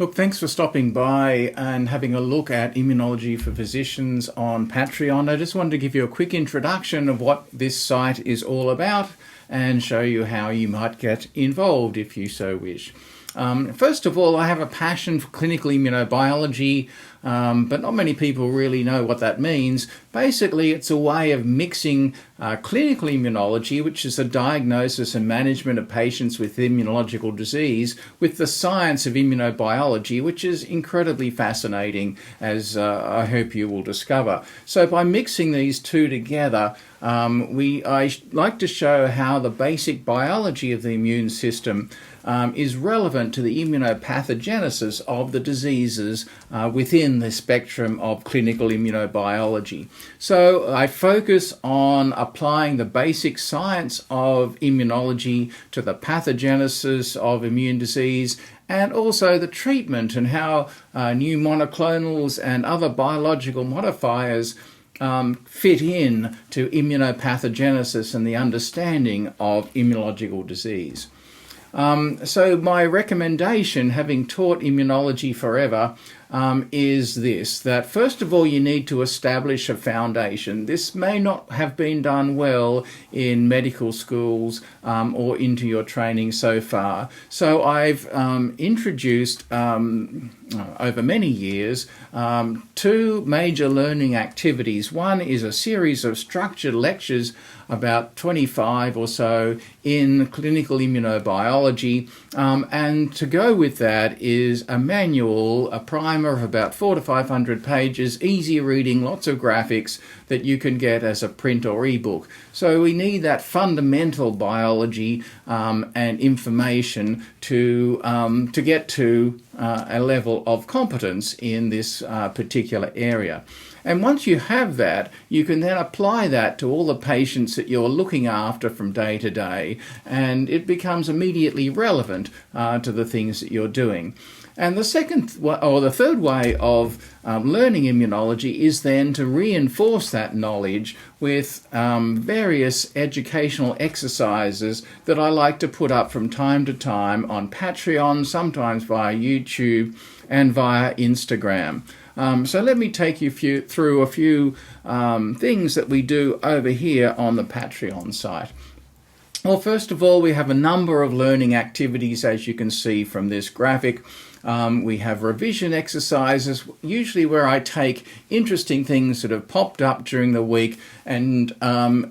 Look, thanks for stopping by and having a look at Immunology for Physicians on Patreon. I just wanted to give you a quick introduction of what this site is all about and show you how you might get involved if you so wish. First of all, I have a passion for clinical immunobiology, but not many people really know what that means. Basically, it's a way of mixing clinical immunology, which is the diagnosis and management of patients with immunological disease, with the science of immunobiology, which is incredibly fascinating, as I hope you will discover. So by mixing these two together, I like to show how the basic biology of the immune system is relevant to the immunopathogenesis of the diseases within the spectrum of clinical immunobiology. So I focus on applying the basic science of immunology to the pathogenesis of immune disease and also the treatment and how new monoclonals and other biological modifiers fit in to immunopathogenesis and the understanding of immunological disease. So my recommendation, having taught immunology forever, is this, that first of all you need to establish a foundation. This may not have been done well in medical schools or into your training so far. So I've introduced over many years two major learning activities. One is a series of structured lectures, about 25 or so, in clinical immunobiology, and to go with that is a manual, a primer of about 400 to 500 pages, easy reading, lots of graphics that you can get as a print or ebook. So we need that fundamental biology and information to get to a level of competence in this particular area. And once you have that, you can then apply that to all the patients that you're looking after from day to day, and it becomes immediately relevant to the things that you're doing. And the third way of learning immunology is then to reinforce that knowledge with various educational exercises that I like to put up from time to time on Patreon, sometimes via YouTube and via Instagram. So let me take you through a few things that we do over here on the Patreon site. Well, first of all, we have a number of learning activities, as you can see from this graphic. We have revision exercises, usually where I take interesting things that have popped up during the week and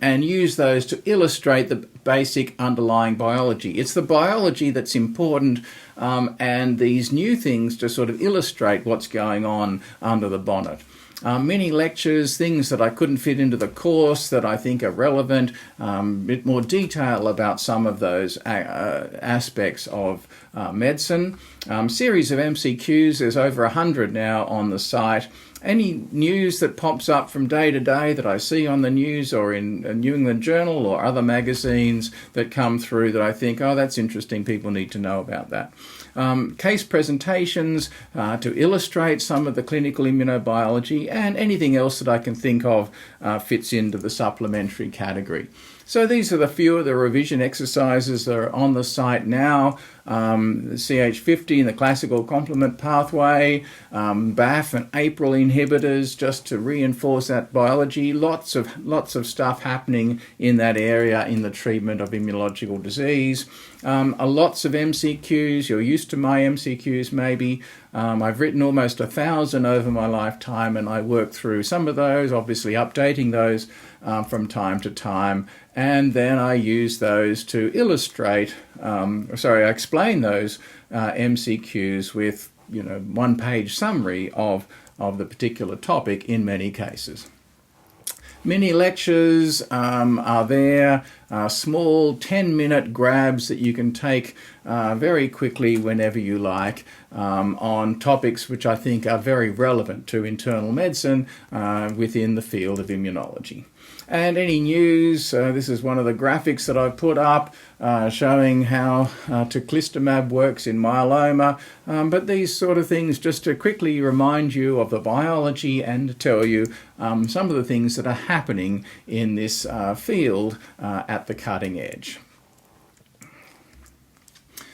use those to illustrate the basic underlying biology. It's the biology that's important, and these new things to sort of illustrate what's going on under the bonnet. Mini lectures, things that I couldn't fit into the course that I think are relevant, a bit more detail about some of those aspects of medicine. Series of MCQs, there's over 100 now on the site. Any news that pops up from day to day that I see on the news or in a New England Journal or other magazines that come through that I think, oh, that's interesting, people need to know about that. Case presentations to illustrate some of the clinical immunobiology, and anything else that I can think of fits into the supplementary category. So these are the few of the revision exercises that are on the site now. The CH50 and the classical complement pathway, BAFF and APRIL inhibitors, just to reinforce that biology. Lots of stuff happening in that area in the treatment of immunological disease. Lots of MCQs. You're used to my MCQs maybe. I've written almost 1,000 over my lifetime, and I work through some of those, obviously updating those from time to time, and then I use those to illustrate, I explain those MCQs with, one-page summary of the particular topic in many cases. Mini lectures are there, small 10-minute grabs that you can take very quickly whenever you like on topics which I think are very relevant to internal medicine within the field of immunology. And any news, this is one of the graphics that I've put up showing how teclistamab works in myeloma, but these sort of things just to quickly remind you of the biology and to tell you some of the things that are happening in this field at the cutting edge.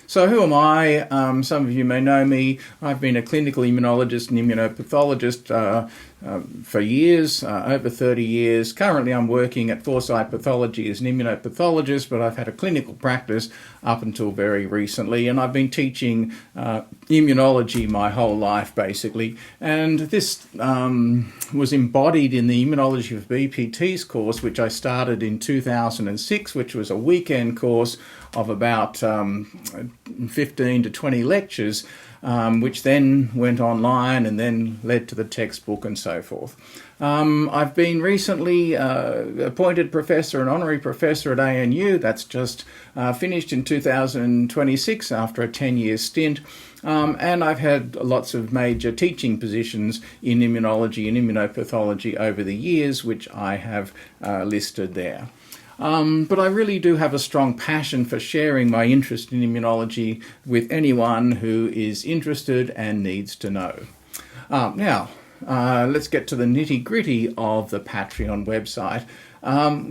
So who am I? Some of you may know me. I've been a clinical immunologist and immunopathologist for years, over 30 years. Currently I'm working at Foresight Pathology as an immunopathologist, but I've had a clinical practice up until very recently, and I've been teaching immunology my whole life basically. And this was embodied in the Immunology for BPTs course, which I started in 2006, which was a weekend course of about 15 to 20 lectures, which then went online and then led to the textbook and so forth. I've been recently appointed professor and honorary professor at ANU. That's just finished in 2026 after a 10-year stint. And I've had lots of major teaching positions in immunology and immunopathology over the years, which I have listed there. But I really do have a strong passion for sharing my interest in immunology with anyone who is interested and needs to know. Now, let's get to the nitty-gritty of the Patreon website.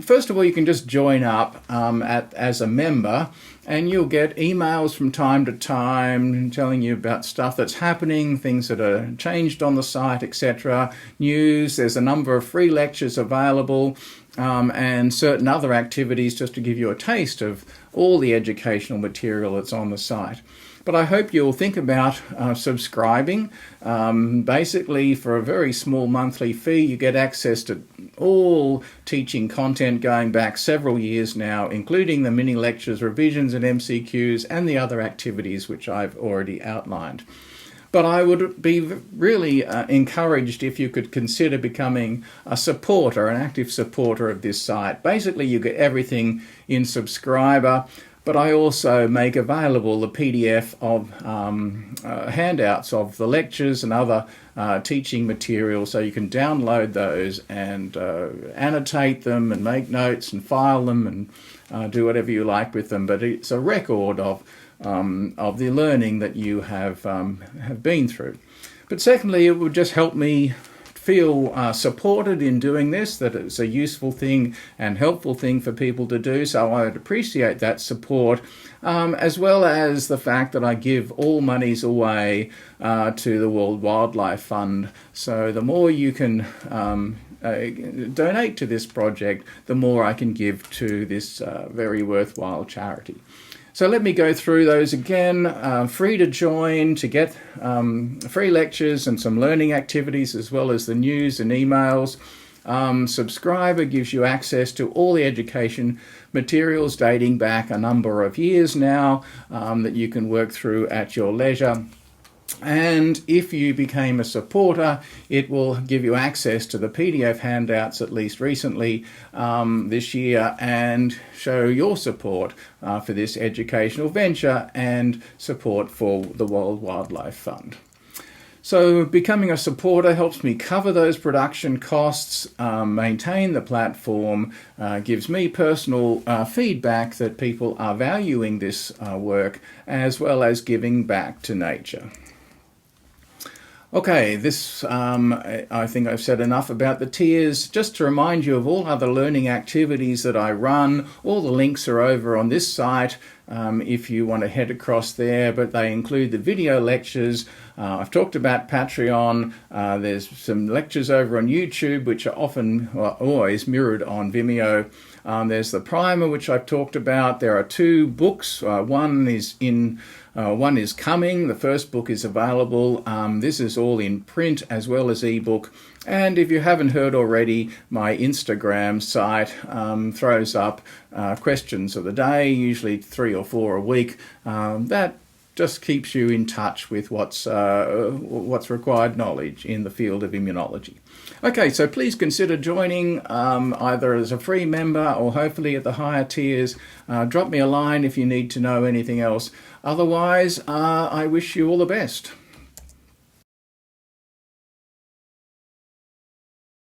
First of all, you can just join up as a member, and you'll get emails from time to time telling you about stuff that's happening, things that are changed on the site, etc. News, there's a number of free lectures available, and certain other activities just to give you a taste of all the educational material that's on the site. But I hope you'll think about subscribing. Basically, for a very small monthly fee, you get access to all teaching content going back several years now, including the mini lectures, revisions and MCQs, and the other activities which I've already outlined. But I would be really encouraged if you could consider becoming a supporter, an active supporter of this site. Basically, you get everything in Subscriber, but I also make available the PDF of handouts of the lectures and other teaching materials, so you can download those and annotate them and make notes and file them and do whatever you like with them. But it's a record of the learning that you have been through. But secondly, it would just help me feel supported in doing this, that it's a useful thing and helpful thing for people to do, so I would appreciate that support, as well as the fact that I give all monies away to the World Wildlife Fund. So the more you can donate to this project, the more I can give to this very worthwhile charity. So let me go through those again. Free to join, to get free lectures and some learning activities, as well as the news and emails. Subscriber gives you access to all the education materials dating back a number of years now that you can work through at your leisure. And if you became a supporter, it will give you access to the PDF handouts, at least recently this year, and show your support for this educational venture and support for the World Wildlife Fund. So becoming a supporter helps me cover those production costs, maintain the platform, gives me personal feedback that people are valuing this work, as well as giving back to nature. Okay, this, I think I've said enough about the tiers. Just to remind you of all other learning activities that I run, all the links are over on this site if you want to head across there, but they include the video lectures. I've talked about Patreon. There's some lectures over on YouTube, which are often, well, always mirrored on Vimeo. There's the primer, which I've talked about. There are 2 books. One is coming. The first book is available. This is all in print as well as ebook. And if you haven't heard already, my Instagram site throws up questions of the day, usually 3 or 4 a week. That just keeps you in touch with what's required knowledge in the field of immunology. Okay, so please consider joining either as a free member or hopefully at the higher tiers. Drop me a line if you need to know anything else. Otherwise, I wish you all the best.